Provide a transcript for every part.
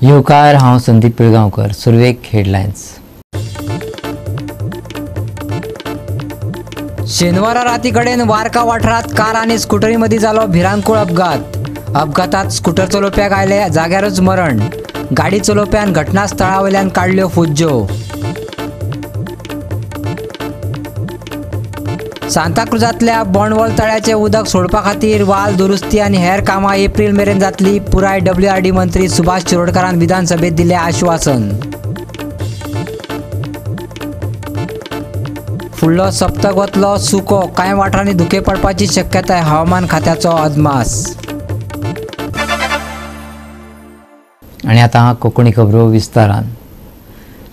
येवकार, हांव संदीप पिळगांवकर. सुरवेक हेडलायन्स. शेनवारा राती कडेन वार्का वाठारांत कार आनी स्कूटरी मदीं जालो भिरांकूळ अपघात. अपघातांत स्कूटर चलोवप्याक आयले जाग्यारच मरण. गाडी चलोवप्यान घटनास्थळा वयल्यान काडल्यो फुज्ज्यो. सांताक्रुजांतल्या बोंडवल तळ्याचे उदक सोडपा खातीर वाल दुरुस्ती आनी हेर कामां एप्रील मेरेन जातली. पुराय WRD मंत्री सुभाष शिरोडकारान विधानसभेत दिलें आश्वासन. फुडलो सप्तक वतलो सुको. कांय वाठारांनी धुके पडपाची शक्यताय हवामान खात्याचो अदमास. आनी आतां कोंकणी खबरो विस्तारान.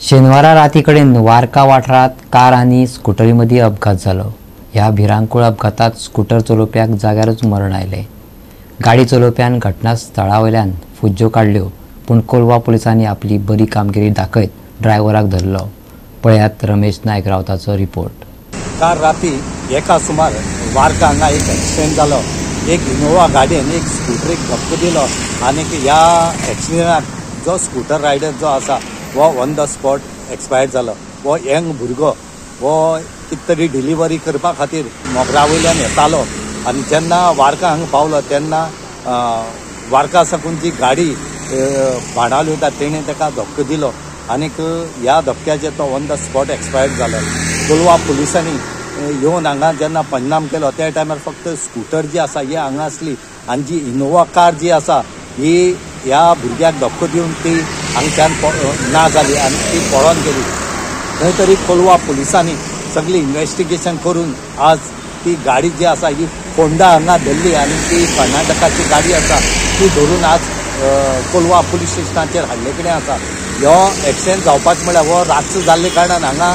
शेनवारा राती कडेन वार्का वाठारांत कार आनी स्कूटरी मदीं अपघात जालो. ह्या भिरांकूळ अपघातांत स्कूटर चलोवप्याक जाग्यारच मरण आयलें. गाडी चलोवप्यान घटनास्थळा वयल्यान फुज्ज्यो काडल्यो, पूण कोलवा पुलिसांनी आपली बरी कामगिरी दाखयत ड्रायव्हराक धरलो. पळयात रमेश नायक रावताचो रिपोर्ट. काल राती एका सुमार वार्का हांगा एक एक्सिडेंट जालो. एक इनोवा गाडयेन एक स्कूटरीक धक्को दिलो आनी ह्या एक्सिडेंटाक जो स्कूटर रायडर जो आसा वो ऑन द स्पॉट एक्सपायर्ड जालो. वो यंग भुरगो वो कितें तरी डिलिव्हरी करपा खातीर मोगरा वयल्यान येतालो आनी जेन्ना वार्का हांगा पावलो तेन्ना वार्का साकून जी गाडी भाडावली वता तेणें ताका धक्को दिलो आनीक ह्या धक्क्याचेर तो ऑन द स्पॉट एक्सपायर्ड जालो. कोलवा पुलिसांनी येवन हांगा जेन्ना पंचनाम केलो त्या टायमार फक्त स्कूटर जी आसा ही हांगा आसली आनी जी इनोवा कार जी आसा ही ह्या भुरग्याक धक्को दिवन ती हांगच्यान ना जाली आनी ती पळोवन गेली. खंय तरी कोलवा पुलिसांनी सगळी इन्व्हेस्टिगेशन करून आज ती गाडी जी आसा ही फोंडा हांगा धरली आनी ती कर्नाटकाची गाडी आसा ती धरून आज कोलवा पुलीस स्टेशनाचेर हाडले कडेन आसा. ह्यो एक्सिडेंट जावपाचो म्हळ्यार हो रातचो जाल्ले कारणान हांगा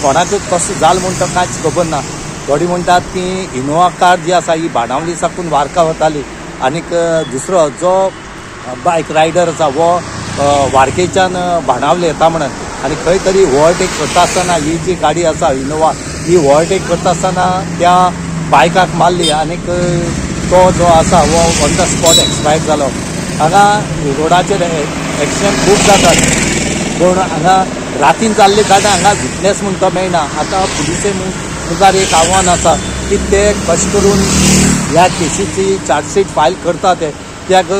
कोणाकूच कसो जाल म्हूण तो कांयच खबर ना. थोडी म्हणटात की इनोवा कार जी आसा ही बाणावली साकून वार्का वताली आनीक दुसरो जो बायक रायडर आसा वो वार्केच्यान बाणावले येता म्हणून आनी खंय तरी ओवरटेक करता आसतना ही जी गाडी आसा इनोवा ही ओवरटेक करता आसतना त्या बायकाक मारली आनीक तो जो आसा वो ऑन द स्पॉट एक्सपायर्ड जालो. हांगा रोडाचेर एक्सिडेंट खूब जातात पूण हांगा रातीन जाल्ले कारणान हांगा विटनेस म्हूण तो मेळना. आतां पुलिसे मुखार एक आव्हान आसा की ते कशें करून ह्या केसीची चार्जशीट फायल करता ते. कित्याक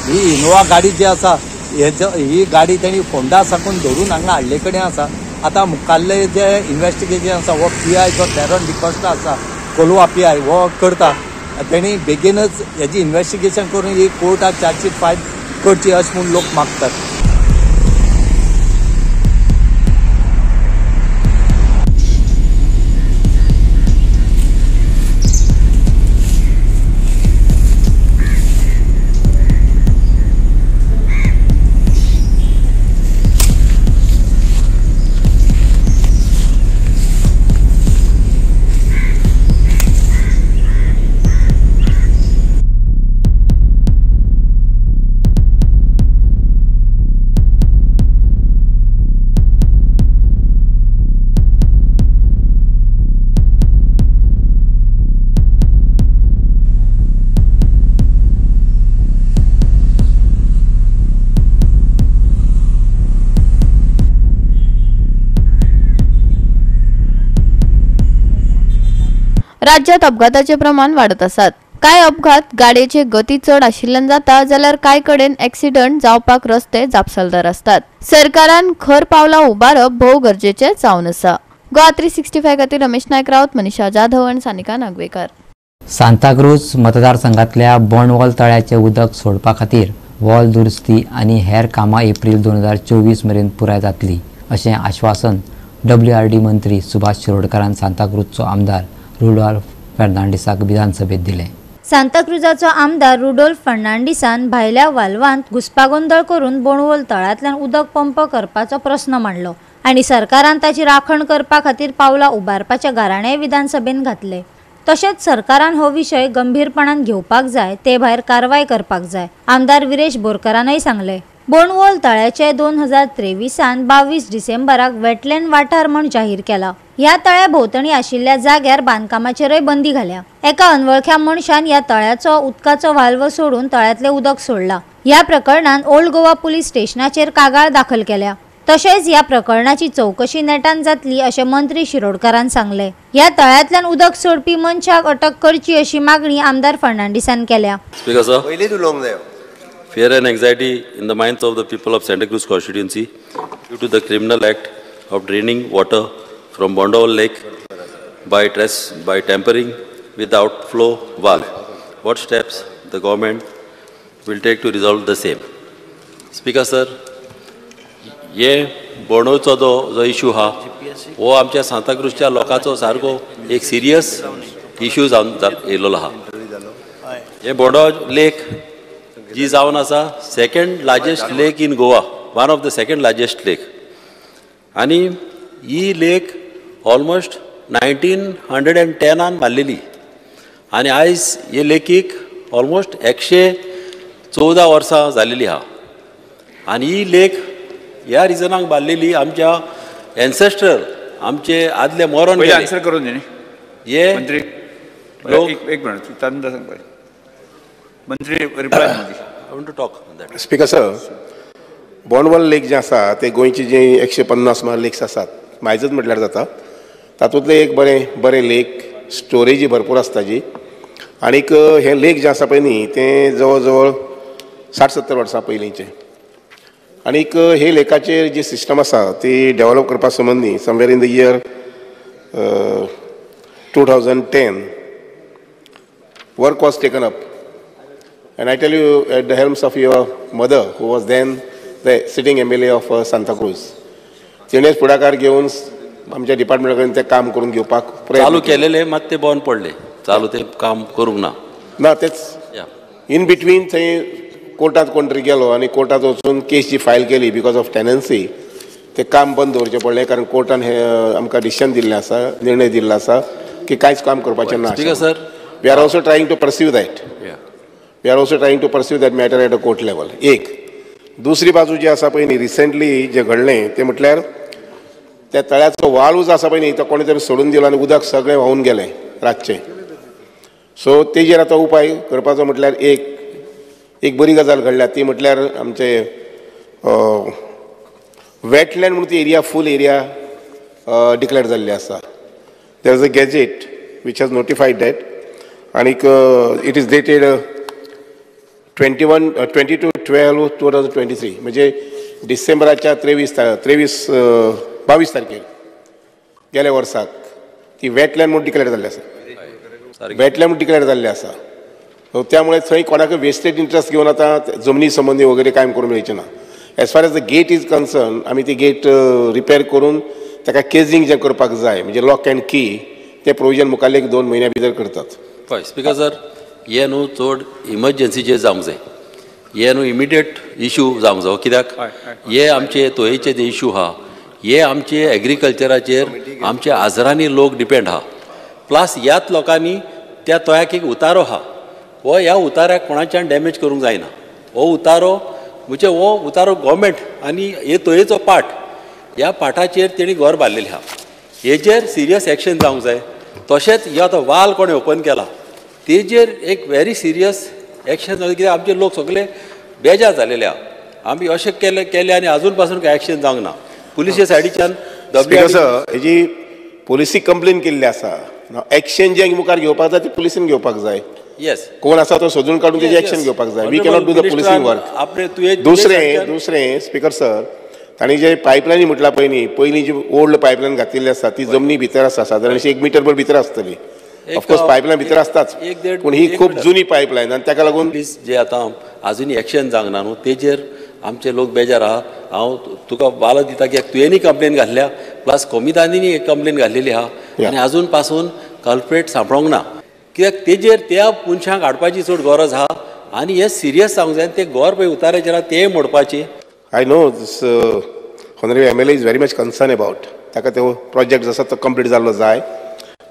ही इनोवा गाडी जी आसा ही गाडी तेणी फोंडा साकून धरून हांगा हाडले कडेन आसा. आतां मुखाल्ले जे इन्व्हेस्टिगेशन आसा वो PI जो तेरोन डिकोस्टा आसा कोलवा PI वो करता. तेणी बेगीनच हेजी इन्व्हेस्टिगेशन करून ही कोर्टाक चार्जशीट फायल करची अशें म्हूण लोक मागतात. राज्यात अपघाताचे प्रमाण वाढत असतात. काय अपघात गाडयेची गती चढ आशिल्ल्यान जाता जाल्यार काय कडेन एक्सिडंट जावपाक रस्ते जापसालदार असतात. सरकारान खर पावलां उबारप भोव गरजेचे जावन आसा. गोवा 365 खातीर रमेश नायक रावत, मनीषा जाधव आनी सानिका नागवेकर. सांताक्रूज मतदारसंघातल्या बोंडवल तळ्याचे उदक सोडपा खातीर वॉल दुरुस्ती आनी हेर कामां एप्रील 2024 मेरेन पुराय जातली अशें आश्वासन WRD मंत्री सुभाष शिरोडकारान सांताक्रूजचो आमदार रुडोल्फ फर्नांडिसाक विधानसभेत दिलें. सांताक्रुजाचो आमदार रुडोल्फ फर्नांडिसान भायल्या वाल्वांत घुसपागोंदळ करून बोंडवल तळ्यांतल्यान उदक पंप करपाचो प्रस्न मांडलो आनी सरकारान ताची राखण करपा खातीर पावलां उबारपाचे गाराणेय विधानसभेत घातले. तशेंच सरकारान हो विशय गंभीरपणान घेवपाक जाय, ते भायर कारवाय करपाक जाय, आमदार विरेश बोरकारानय सांगले. बोंडवल तळ्याचे 2023 22 डिसेंबराक वेटलँड वाठार म्हूण जाहीर केला. ह्या तळ्या भोंवतणी आशिल्ल्या जाग्यार बांदकामाचेरय बंदी घाल्या. एका अनवळख्या मनशान ह्या तळ्याचो उदकाचो व्हाल्व सोडून तळ्यातले उदक सोडला. ह्या प्रकरणात ओल्ड गोवा पुलीस स्टेशनाचेर कागाळ दाखल केल्या। तशेंच ह्या प्रकरणाची चौकशी नेटान जातली अशें मंत्री शिरोडकारान सांगले। ह्या तळ्यांतल्यान उदक सोडपी मनशाक अटक करची अशी मागणी आमदार फर्नांडिसान केल्या। Speaker sir, fear and anxiety in the minds of the people of Santa Cruz constituency due to the criminal act of draining water from Bondawal Lake by tampering with the outflow valve. What steps the government will take to resolve the same? Speaker sir, ये बोंडोवचो जो issue हा वो आमच्या सांताक्रूजच्या लोकांचो सारको एक serious issue जावन येयल्लो हा। हे बोंडो लेक जी जावन आसा second largest lake in Goa, one of the second largest lake, आनी ही लेक ऑलमोस्ट 1910 बांदलेली आनी आयज हे लेकीक ऑलमोस्ट 114 वर्सां जालेली हा। आनी ही लेक ह्या रिजनाक बांदलेली आमच्या एन्सेस्ट्रल आमचे आदले मरण गेले। आन्सर करून दी हे मंत्री लोक एक मिनिट तांदा सांग पळय मंत्री reply I want to talk on that. Speaker sir, Bondvol lake जे आसा ते गोंयचे जे 150 लेक्स आसात, मायजत म्हटल्यार जाता, तातूंतले एक बरें लेक, स्टोरेजी भरपूर आसता जी, आनीक हे लेक जे आसा पळय न्ही तें जवळ जवळ 60-70 वर्सां पयलींचें, आनीक हे लेकाचेर जी सिस्टम आसा ती डेवलप करपा संबंदी somewhere in the year 2010 work was taken up, and I tell you at the helms of your mother who was then the sitting MLA of Santa Cruz, तिणेच पुढाकार घेवन आमच्या डिपार्टमेंटा कडेन तें काम करून घेवपाक चालू केलेले मात ते बंद पडले, चालू ते काम करूंक ना तेच इन बिटवीन थंय कोर्टात कोण तरी गेलो आनी कोर्टात वचून केस जी फायल केली बिकॉज ऑफ टेनन्सी, ते काम बंद दवरचें पडलें, कारण कोर्टान हे आमकां डिसिजन दिल्लें आसा, निर्णय दिल्लो आसा की कांयच काम करपाचें ना। Sir, we are also trying to pursue that, we are also trying to pursue that matter at a court level. एक दुसरी बाजू जी आसा पळय न्ही, रिसेंटली जे घडलें तें म्हटल्यार त्या तळ्याचो वाळू जो आसा पळय न्ही तो कोणी तरी सोडून दिलो आनी उदक सगळें व्हांवून गेलें रातचें। सो तेजेर आतां उपाय करपाचो म्हटल्यार एक बरी गजाल घडल्या, ती म्हटल्यार आमचे वेटलँड म्हणून ती एरिया फूल एरिया डिक्लेअर जाल्ली आसा। There is a gazette which has notified that, आनीक इट इज डेटेड 22/12/2023, म्हणजे डिसेंबराच्या 22 तारखेर गेल्या वर्साक ती वेटलँड म्हणून डिक्लेअर जाल्ली आसा, वेटलँड म्हणून डिक्लेअर जाल्ली आसा। त्यामुळे थंय कोणाक वेस्टेड इंट्रस्ट घेवन आतां जमनी संबंधी वगैरे काम करूंक मेळचें ना। As far as the gate is concerned, आमी ती गेट रिपेर करून ताका केजिंग जें करपाक जाय, म्हणजे लॉक अँड की, तें प्रोविजन मुखाल्ले 2 म्हयन्या भितर करतात। पळय स्पीकर सर, हे न्हू चड इमर्जन्सीचेर जावंक जाय, हे न्हू इमिडिएट इशू जावंक जाय, कित्याक हे आमचे तोयेचे जे इशू हा हे आमचे एग्रीकल्चराचेर आमचे आजरांनी लोक डिपेंड हा, प्लस ह्याच लोकांनी त्या तोयाक एक उतारो हा, हो ह्या उतार्याक कोणाच्यान डॅमेज करूंक जायना। हो उतारो म्हणजे हो उतारो गव्हर्मेंट आनी हे तोयेचो पाट, ह्या पाठाचेर तेणी घर बांदलेले हा, हेजेर सिरियस एक्शन जावंक जाय। तशेंच ह्यो आतां वाल कोणें ओपन केला तेजेर एक व्हेरी सिरियस एक्शन जावं, कित्याक आमचे लोक सगळे बेजार जालेले हा। आमी अशें केले आनी आजून पासून कांय एक्शन जावंक ना। पुलिशे सायडीच्यान हेजी पुलिसी कंप्लेन केल्ली आसा, एक्शन जे मुखार घेवपाक जाय ती पुलिसीन घेवपाक जाय। येस, कोण आसा तो सोदून काडून तेजी एक्शन घेवपाक जाय। We cannot do the policing work. दुसरें स्पीकर सर, तांणी जे पायपलायनी म्हटला पळय न्ही, पयलीं जी ओल्ड पायपलायन घातिल्ली आसा ती जमनी भितर आसा, सादारणशी 1 मीटर भितर आसतली। ऑफकोर्स पायपलायन भितर आसताच, पूण ही खूब जुनी पायपलायन आनी ताका लागून प्लीज जे आतां आजुनी एक्शन जावंक ना न्हू तेजेर आमचे लोक बेजार आहा। हांव तुका वालो दिता कित्याक तुवेंनी कंप्लेन घातल्या, प्लस कोमितांनी एक कंप्लेन घातलेली आहा, आनी आजून पासून कल्प्रेट सांपळोंक ना, कित्याक तेजेर त्या मनशांक हाडपाची चड गरज आहा आनी हे सिरियस जावंक जाय। ते घर पळय उताराचेर आहा ते मोडपाचे। I know this honourable MLA is very much concern about, ताका तो प्रोजेक्ट आसा तो कंप्लीट जाल्लो जाय।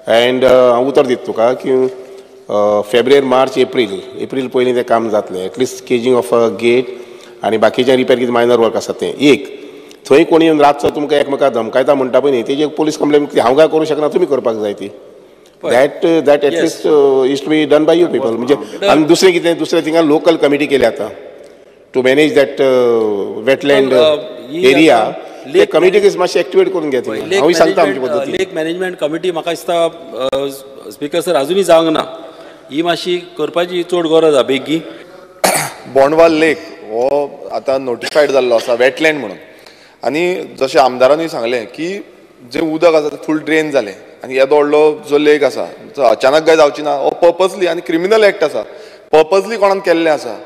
एंड हांव उतर दिता तुका की फेब्रुवारी, मार्च, एप्रील पयलीं तें काम जातलें, एटलिस्ट केजिंग ऑफ अ गेट आनी बाकीचें रिपेर कितें मायनर वर्क आसा तें। एक थंय कोणी येवन रातचो तुमकां एकमेकाक धमकायता म्हणटा पळय न्ही, तेजी पुलीस कंप्लेन हांव काय करूंक शकना, तुमी करपाक जाय ती। that at least is to be done by you people. म्हणजे आनी दुसरें थिंगा लोकल कमिटी केली आतां to manage that wetland area ते कमिटीक मातशें एक्टिवेट करून घेतली. हांव सांगता आमचे पद्दतीन. लेक मॅनेजमेंट कमिटी म्हाका दिसता स्पीकर सर अजूनय जावंक ना. ही मातशी करपाची चड गरज आसा बेगी. बोंडवाल लेक हो आतां नोटिफायड जाल्लो आसा वेटलँड म्हणून. आनी जशें आमदारांनी सांगलें की जें उदक आसा तें फूल ड्रेन जालें आनी येदो व्हडलो जो लेक आसा तो अचानक काय जावची ना. हो पर्पजली आनी क्रिमिनल एक्ट आसा. पर्पजली कोणान केल्लें आसा.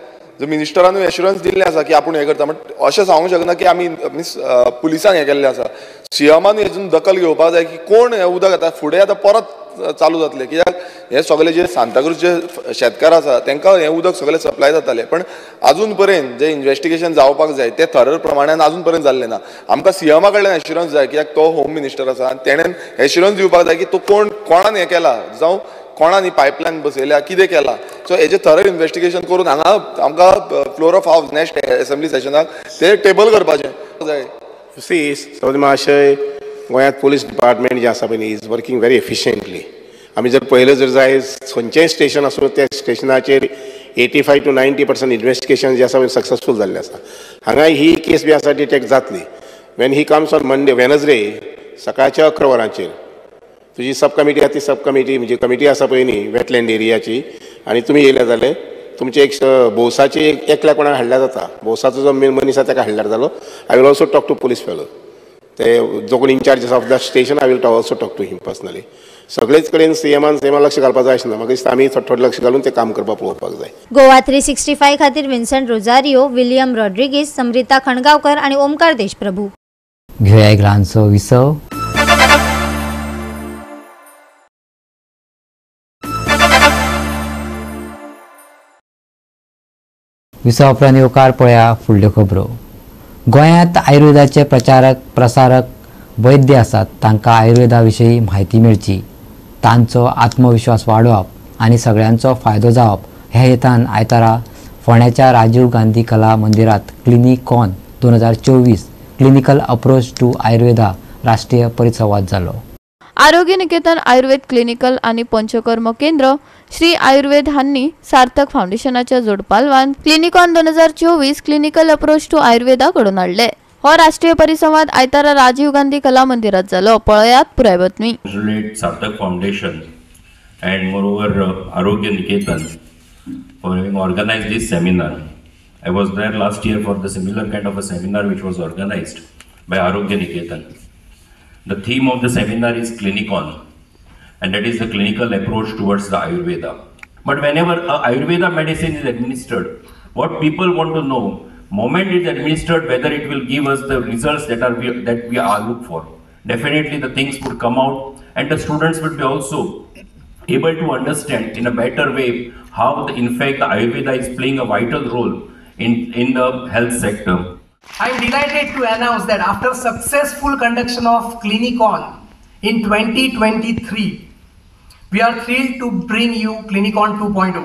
जो मिनिस्टरान एश्युरन्स दिल्लें आसा की आपूण हें करता बट अशें सांगूंक शकना की आमी मिन्स पुलिसांक हें केल्लें आसा. सीएमान हेतून दखल घेवपाक जाय की कोण हें उदक येता फुडें आतां परत चालू जातलें. कित्याक हे सगळे जे सांताक्रूज जे शेतकार आसा तांकां हें उदक सगळें सप्लाय जातालें पण आजून पर्यंत जे इन्व्हेस्टिगेशन जावपाक जाय ते थर प्रमाणान आजून पर्यंत जाल्लें ना. आमकां सीएमा कडल्यान एश्युरन्स जाय कित्याक तो होम मिनिस्टर आसा आनी तेणेन एश्युरन्स दिवपाक जाय की तो कोणान हें केला जावं कोणान ही पायपलायन बसयल्या कितें केला. सो हेजें थरर इन्व्हेस्टिगेशन करून हांगा आमकां फ्लोर ऑफ हावस नेक्स्ट असेंब्ली सेशनाक ते टेबल करपाचें जाय. सी समज मातशें गोंयांत पुलीस डिपार्टमेंट जें आसा पळय इज वर्किंग व्हेरी एफिशियंटली. आमी जर पयलें जर जाय खंयचेंय स्टेशन आसूं त्या स्टेशनाचेर 85 to 90% इन्व्हेस्टिगेशन जे आसा सक्सेसफूल जाल्लें आसा. हांगा ही केस बी आसा डिटेक्ट जातली. When he comes on Monday Wednesday सकाळच्या 11 वरांचेर तुजी सब कमिटी आसा ती सब कमिटी म्हणजे कमिटी आसा पळय न्ही वेटलँड एरियाची आनी तुमी येयले जाल्यार तुमचे एक भोवसाची एकल्या कोणाक हाडल्यार जाता. भोवसाचो जो मेन मनीस आसा ताका हाडल्यार जालो. I will also talk to police fellow. ते जो कोण in-charge of the station I will also talk to him personally. सगळेच कडेन सीएमान लक्ष घालपाक जाय आशिल्लें. म्हाका दिसता आमी थोडें लक्ष घालून ते काम करपाक पळोवपाक जाय. गोवा 365 खातीर विन्संट रोजारियो, विलियम रॉड्रिगीस, समरिता खणगांवकर आणि ओमकार देशप्रभू. घेऊया एक ल्हानसो विसव. विसव उपरांत येवकार पळया फुडल्यो खबरो. गोंयांत आयुर्वेदाचे प्रचारक प्रसारक वैद्य आसात तांकां आयुर्वेदा विशीं म्हायती मेळची, तांचो आत्मविश्वास वाडोवप आनी सगळ्यांचो फायदो जावप ह्या हेतान आयतारा फोंड्याच्या राजीव गांधी कला मंदिरात क्लिनिकॉन 2024 क्लिनिकल अप्रोच टू आयुर्वेदा राष्ट्रीय परिसंवाद जालो. आरोग्य निकेतन आयुर्वेद क्लिनिकल आणि पंचकर्म केंद्र श्री आयुर्वेद हांनी सार्थक फाउंडेशनाच्या जोडपालवान क्लिनिकॉन 2024 क्लिनिकल अप्रोच टू आयुर्वेदा घडोवन हाडले. हो राष्ट्रीय परिसंवाद आयतारा राजीव गांधी कला मंदिरात जालो. पळयात पुराय बातमी. सार्थक foundation and moreover Arogya Niketan for having organized this seminar. I was there last year for the similar kind of a seminar which was organized by Arogya Niketan. The theme of the seminar is Clinicon, and that is the clinical approach towards the Ayurveda. But whenever Ayurveda medicine is administered, what people want to know, moment it is administered, whether it will give us the results that we are look for. Definitely the things would come out, and the students would be also able to understand in a better way how in fact the Ayurveda is playing a vital role in the health sector. I am delighted to announce that after successful conduction of Clinicon in 2023, we are thrilled to bring you Clinicon 2.0.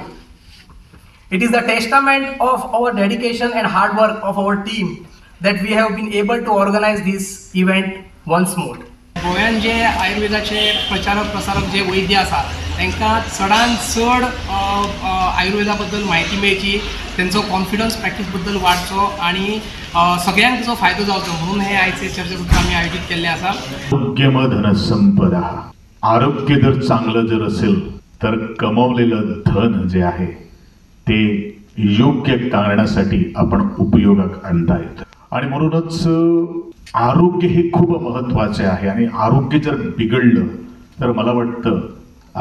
It is the testament of our dedication and hard work of our team that we have been able to organize this event once more. गोंयांत जे आयुर्वेदाचे प्रचारक प्रसारक जे वैद्य आसा तांकां चडांत चड आयुर्वेदा बद्दल म्हायती मेळची, तांचो कॉन्फिडन्स प्रॅक्टीस बद्दल वाडचो आनी सगळ्यांक ताचो फायदो जावचो म्हणून हे आयचे चर्चा सुद्दां आमी आयोजीत केल्लें आसा. आरोग्यमधन संपदा. आरोग्य जर चांगलं जर असेल तर कमवलेलं धन जे आहे ते योग्य कारणासाठी आपण उपयोगात आणता येतं. आणि म्हणूनच आरोग्य हे खूप महत्त्वाचे आहे. आणि आरोग्य जर बिघडलं तर मला वाटतं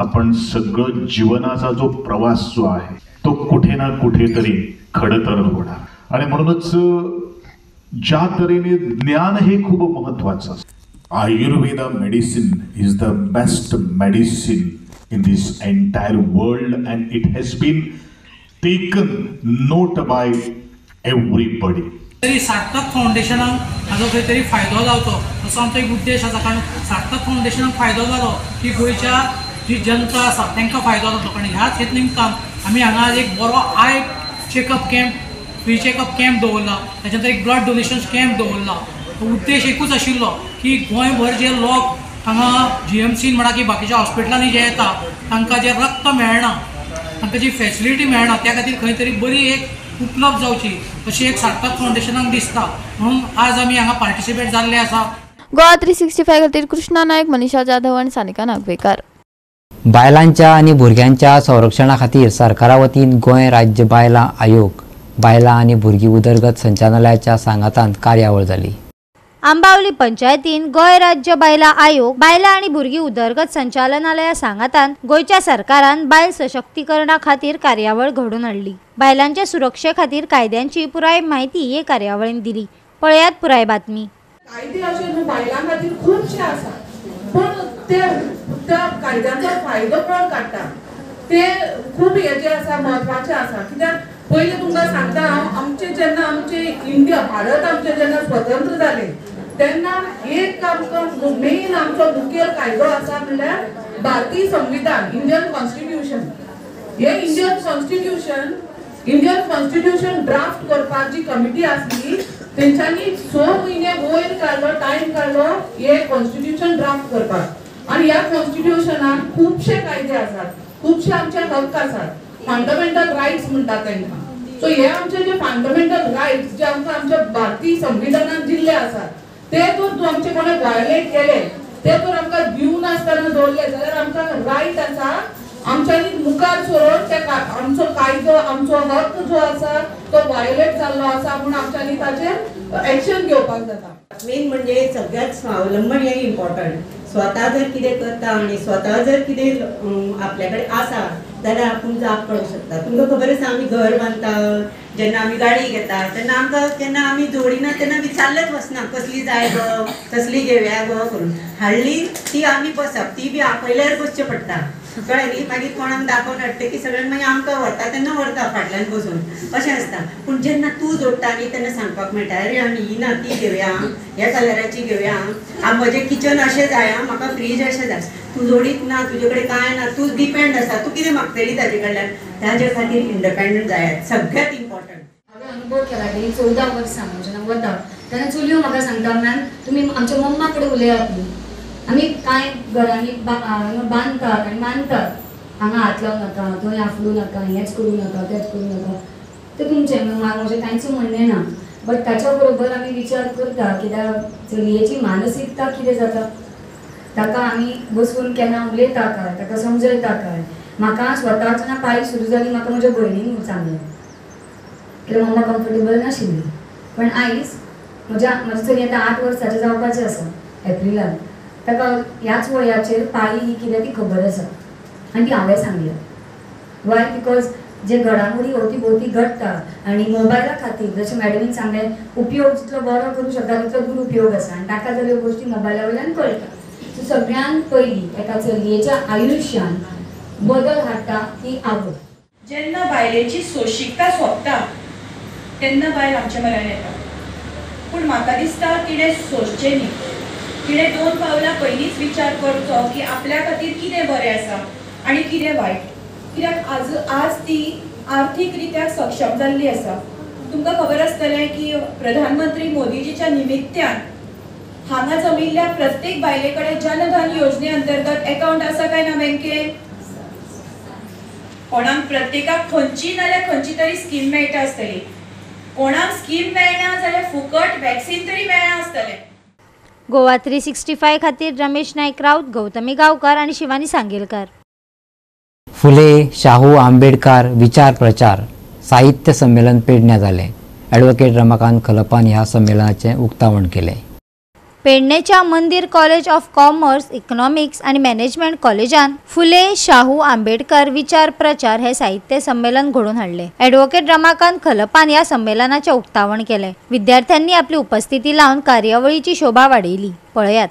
आपण सगळं जीवनाचा जो प्रवास जो आहे तो कुठे ना कुठेतरी खडतर होणार. आणि म्हणूनच ज्या तऱ्हेने ज्ञान हे खूप महत्त्वाचं असतं. Ayurveda medicine is the best medicine in this entire world and it has been taken note by everybody. तरी सार्थक फाउंडेशनाक हाजो खंय तरी फायदो जावचो असो आमचो एक उद्देश आसा. कारण सार्थक फाउंडेशनाक फायदो जालो की गोंयच्या जी जनता आसा तांकां फायदो जातलो. कारण ह्याच हेत निमतान आमी हांगा एक बरो I checkup camp, free checkup camp दवरला. त्याच्या नंतर एक ब्लड डोनेशन कॅम्प दवरला. उद्देश एकूच आशिल्लो की गोंयभर जे लोक हांगा GMCन म्हणा की बाकीच्या हॉस्पिटलांनी जे येता तांकां जे रक्त मेळना, तांकां जी फॅसिलिटी मेळना, त्या खातीर खंय तरी बरी एक उपलब्ध जावची अशी एक सार्थक फाउंडेशनाक दिसता, म्हणून आज आमी हांगा पार्टिसिपेट जाल्ले आसा. गोवा 365 खातीर कृष्णा नायक, मनीषा जाधव आणि सानिका नागवेकर. बायलांच्या आणि भुरग्यांच्या संरक्षणा खातीर सरकारा वतीन गोंय राज्य बायलां आयोग, बायलां आणि भुरगीं उदरगत संचालनालयाच्या सांगातान कार्यावळ जाली. आंबावली पंचायतीन गोय राज्य बायला आयोग, बायला आणि भुरगीं उदरगत संचालनालया सांगातान गोयच्या सरकारान बायल सशक्तीकरणा खातीर कार्यावळ घडून हाडली. बायलांच्या सुरक्षे खातीर कायद्यांची पुराय म्हायती हे कार्यावळीन दिली. पळयात पुराय बातमी. कायदे अशे न्हू बायलां खातीर खूबशे आसा, पण त्या कायद्यांचो फायदो कोण काडटा ते खूब हेजे आसा, म्हत्वाचे आसा. कित्याक पयलीं तुमकां सांगता हांव, जेन्ना आमचे इंडिया भारत आमचे जेन्ना स्वतंत्र जाले तेन्ना एक आमकां मेन आमचो मुखेल कायदो आसा म्हणल्यार भारतीय संविधान, इंडियन कॉन्स्टिट्यूशन. हे इंडियन कॉन्स्टिट्यूशन ड्राफ्ट करपाक जी कमिटी आसली तेंच्यांनी 6 म्हयने वयर काडलो, टायम काडलो हे कॉन्स्टिट्यूशन ड्राफ्ट करपाक. आणि ह्या कॉन्स्टिट्यूशनाक खुबशे कायदे आसात, खुबशे आमचे हक्क आसात, फंडामेंटल रायट्स म्हणटात तांकां. सो हे आमचे जे फंडामेंटल रायट्स जे आमकां आमच्या भारतीय संविधानान दिल्ले आसात ते जर आमचे कोणे वायलेट केले, ते जर आमकां दिवनासतना दवरले जाल्यार आमकां रायट आसा आमच्यांनी मुखार सरोन त्या आमचो कायदो, आमचो हक्क जो आसा तो वायलेट जाल्लो आसा म्हणून आमच्यांनी ताचेर एक्शन घेवपाक जाता. मेन म्हणजे सगळ्यात स्वावलंबन हे इम्पॉर्टंट. स्वता जर कितें करता आणि स्वता जर कितें आपल्या कडेन आसा जाल्यार आपूण जाप करूंक शकता. तुमकां खबर आसा आमी घर बांदता, जेन्ना आमी गाडी घेता तेन्ना आमकां केन्ना आमी जोडिना तेन्ना विचारलेंच वचना कसली जाय गो, कसली घेवया गो करून. हाडली ती आमी बसप, ती बी आपयल्यार बसचें पडटा, कळ्ळें न्ही. मागीर कोणाक दाखोवन हाडटा की सगळ्यांक मागीर आमकां व्हरता तेन्ना व्हरता फाटल्यान बसून, अशें आसता. पूण जेन्ना तूं जोडटा न्ही तेन्ना सांगपाक मेळटा अरे आमी ही ना ती घेवया, ह्या कलराची घेवया, म्हजें किचन अशें जाय, म्हाका फ्रीज अशें जाय. तूं जोडीत ना, तुजे कडेन कांय ना, तूं डिपेंड आसा, तूं कितें मागतली ताजे कडल्यान. ताजे खातीर इंडिपेंडंट जायात, सगळ्यात इम्पॉर्टंट. हांवें अनुभव केला गेली 14 वर्सां जेन्ना वता तेन्ना चलयो म्हाका सांगता मॅम तुमी आमच्या मम्मा कडेन उलयात न्ही, आमी कांय घरांनी बांदतात आनी मानतात, हांगा हात लावं नाका, थंय हाफलू नाका, हेंच करूं नाका, तेंच करूं नाका, तें तुमचें म्हजें कांयच म्हणणें ना. बट ताच्या बरोबर आमी विचार करता कित्याक चलयेची मानसिकता कितें जाता ताका आमी बसून केन्ना उलयता काय, ताका समजयता काय. म्हाका स्वताच ना पाळी सुरू जाली, म्हाका म्हज्या भयणीन सांगलें कित्याक मम्मा कम्फर्टेबल नाशिल्ली. पण आयज म्हजी चली आतां 8 वर्साचें जावपाचें आसा एप्रिलान, ताका ह्याच वयाचेर पाळी ही कितें ती खबर आसा आनी ती हांवें सांगल्या. वाय बिकॉज जे घडामोडी अवती भोवती घडटा आनी मोबायला खातीर जशें मॅडमीन सांगलें उपयोग जितलो बरो करूं शकता तितलो दुरुपयोग आसा आनी ताका जाल्यो गोश्टी मोबायला वयल्यान कळटा. सो सगळ्यान पयलीं एका चलयेच्या आयुश्यान बदल हाडटा ती आवड. जेन्ना बायलेची सोंशिकता सोंपता तेन्ना बायल आमच्या म्हऱ्यान येता. पूण म्हाका दिसता कितें सोंसचें न्ही, कितें 2 पावलां पयलींच विचार करचो की आपल्या खातीर कितें बरें आसा आनी कितें वायट. कित्याक आज ती आर्थीकरित्या सक्षम जाल्ली आसा. तुमकां खबर आसतलें की प्रधानमंत्री मोदीजीच्या निमित्यान हांगा जमिल्ल्या प्रत्येक बायले कडेन जनधन योजने अंतर्गत अकाउंट आसा काय ना बँकेन. कोणाक प्रत्येकाक खंयची नाल्यार खंयची तरी स्कीम मेळटा आसतली, कोणाक स्कीम मेळना जाल्यार फुकट वॅक्सिन तरी मेळना आसतलें. गोवा 365 खातीर रमेश नायक राऊत, गौतमी गांवकार आणि शिवानी सांगेलकार. फुले शाहू आंबेडकर विचार प्रचार साहित्य संमेलन पेडण्यात आले. ॲडव्होकेट रमाकांत खलपान ह्या संमेलनाचे उक्तावण केले. पेडणेच्या मंदिर कॉलेज ऑफ कॉमर्स, इकॉनॉमिक्स आणि मॅनेजमेंट कॉलेजान फुले शाहू आंबेडकर विचार प्रचार हे साहित्य संमेलन घडून हाडले. ॲडव्होकेट रमाकांत खलपान या संमेलनाचे उक्तावण केले. विद्यार्थ्यांनी आपली उपस्थिती लावून कार्यवळीची शोभा वाढयली. पळयात.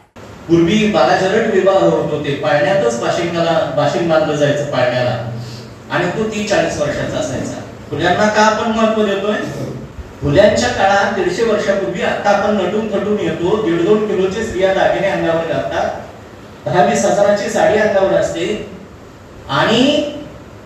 पूर्वी बालाचरण विवाह होत होते, पाळण्यातच बाशिंग बांधलं जायचं पाळण्याला आणि तो 30-40 वर्षाचा असायचा. फुल्यांना का आपण महत्व देतोय? फुल्यांच्या काळात 150 वर्षापूर्वी आता आपण नटून थटून येतो, 1.5-2 किलोचे स्त्रिया दागिने अंगावर घालतात, 10-20 हजाराची साडी अंगावर असते आणि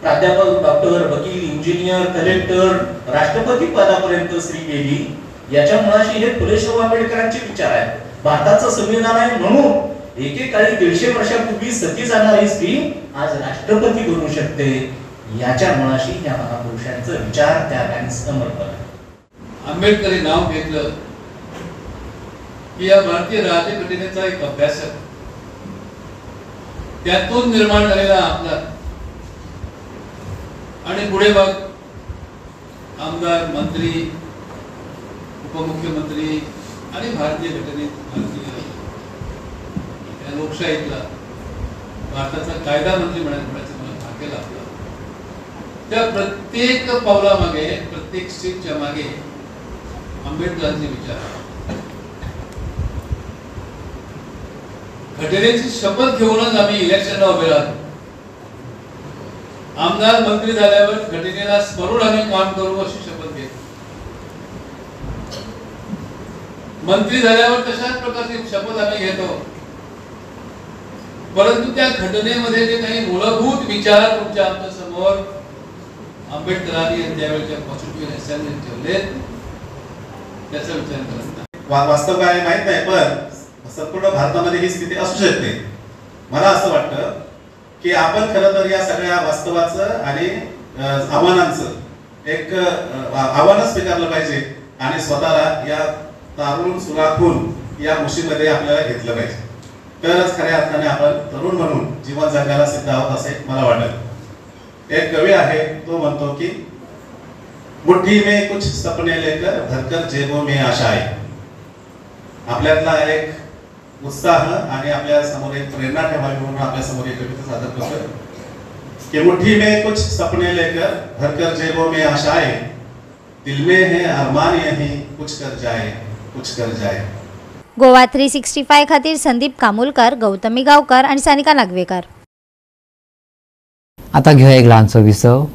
प्राध्यापक, डॉक्टर, वकील, इंजिनियर, कलेक्टर, राष्ट्रपती पदापर्यंत स्त्री गेली. याच्या मुळाशी हे फुले शाहू आंबेडकरांचे विचार आहेत. भारताचं संविधान आहे म्हणून एकेकाळी 150 वर्षापूर्वी सती जाणारी स्त्री आज राष्ट्रपती बनू शकते. याच्या मुळाशी या महापुरुषांचं विचार त्याग आणि समर्पण. आंबेडकरी नाव घेतलं की या भारतीय राज्यघटनेचा एक अभ्यासक, त्यातून निर्माण झालेला आपला आणि पुढे बघ आमदार, मंत्री, उपमुख्यमंत्री आणि भारतीय घटनेत भारतीय या लोकशाहीतला भारताचा कायदा मंत्री म्हणायचं मला भाग्य लाभलं. त्या प्रत्येक पावलामागे, प्रत्येक स्टेपच्या मागे आंबेडकरांचे विचार. घटनेची शपथ घेऊनच आम्ही इलेक्शनला उभे राहतो. आमदार, मंत्री झाल्यावर घटनेला स्मरून आम्ही काम करू अशी शपथ घेतो. मंत्री झाल्यावर तशाच प्रकारची शपथ आम्ही घेतो. परंतु त्या घटनेमध्ये जे काही मूलभूत विचार तुमच्या आमच्या समोर आंबेडकरांनी त्यावेळेच्या कॉन्स्टिट्यूशन असेंब्लीत ठेवले, त्याचा विचार करत नाही. वास्तव काय माहित नाही, पण संपूर्ण भारतामध्ये ही स्थिती असू शकते. मला असं वाटतं की आपण खरं तर या सगळ्या वास्तवाचं आणि आव्हानांचं एक आव्हान स्वीकारलं पाहिजे आणि स्वतःला या तारून सुराखून या मुशीमध्ये आपल्याला घेतलं पाहिजे. तरच खऱ्या अर्थाने आपण तरुण म्हणून जीवन जगायला सिद्ध आहोत असे मला वाटत. एक कवी आहे, तो म्हणतो की मुट्ठी में कुछ सपने लेकर भरकर जेबों में आशाएं. आपल्यातला एक उत्साह आणि आपल्या समोर एक प्रेरणा ठेवावी म्हणून आपल्या समोर एक कविता सादर करतोय कि मुट्ठी में कुछ सपने लेकर भरकर जेबों में आशाएं, दिल में है अरमान यही कुछ कर जाए, कुछ कर जाए. गोवा 365 खातीर संदीप कामुलकर, गौतमी गावकर आणि सानिका नागवेकर. आता घेऊया एक लहानसो विसव.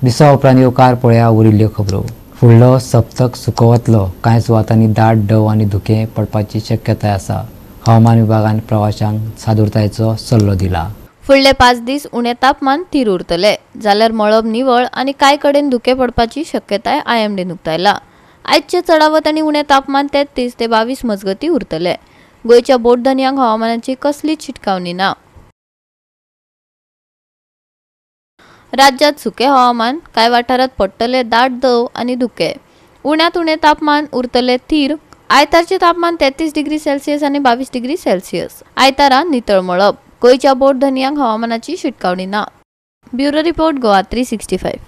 विसव उपरांत येवकार पळया उरिल्ल्यो खबरो. फुडलो सप्तक सुकवतलो. कांय सुवातांनी दाट दव आनी धुकें पडपाची शक्यताय आसा. हवामान विभागान प्रवाशांक सादूरतायेचो सल्लो दिला. फुडले 5 दीस उणे तापमान थीर उरतले, जाल्यार मळब निवळ आनी कांय कडेन धुकें पडपाची शक्यताय IMDन उक्तायला. आयचे चडावत आनी उणे तापमान 33 ते 22 मजगती उरतले. गोंयच्या बोटधन्यांक हवामानाची कसलीच शिटकावणी ना. राज्यात सुके हवामान, कांय वाठारात पडटले दाट दव आनी धुकें. उण्यांत उणे तापमान उरतले थीर. आयतारचे तापमान 33 डिग्री सेल्सियस आनी 22 डिग्री सेल्सियस. आयतारा नितळ मळब. गोंयच्या बोटधन्यांक हवामानाची शिटकावणी ना. Bureau report, Goa 365.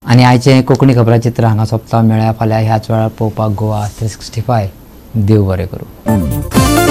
आणि आयचे कोंकणी खबरां चित्र हांगा सोंपता. मेळ्या फाल्यां ह्याच वेळार पळोवपाक गोवा 365. देव बरें करूं.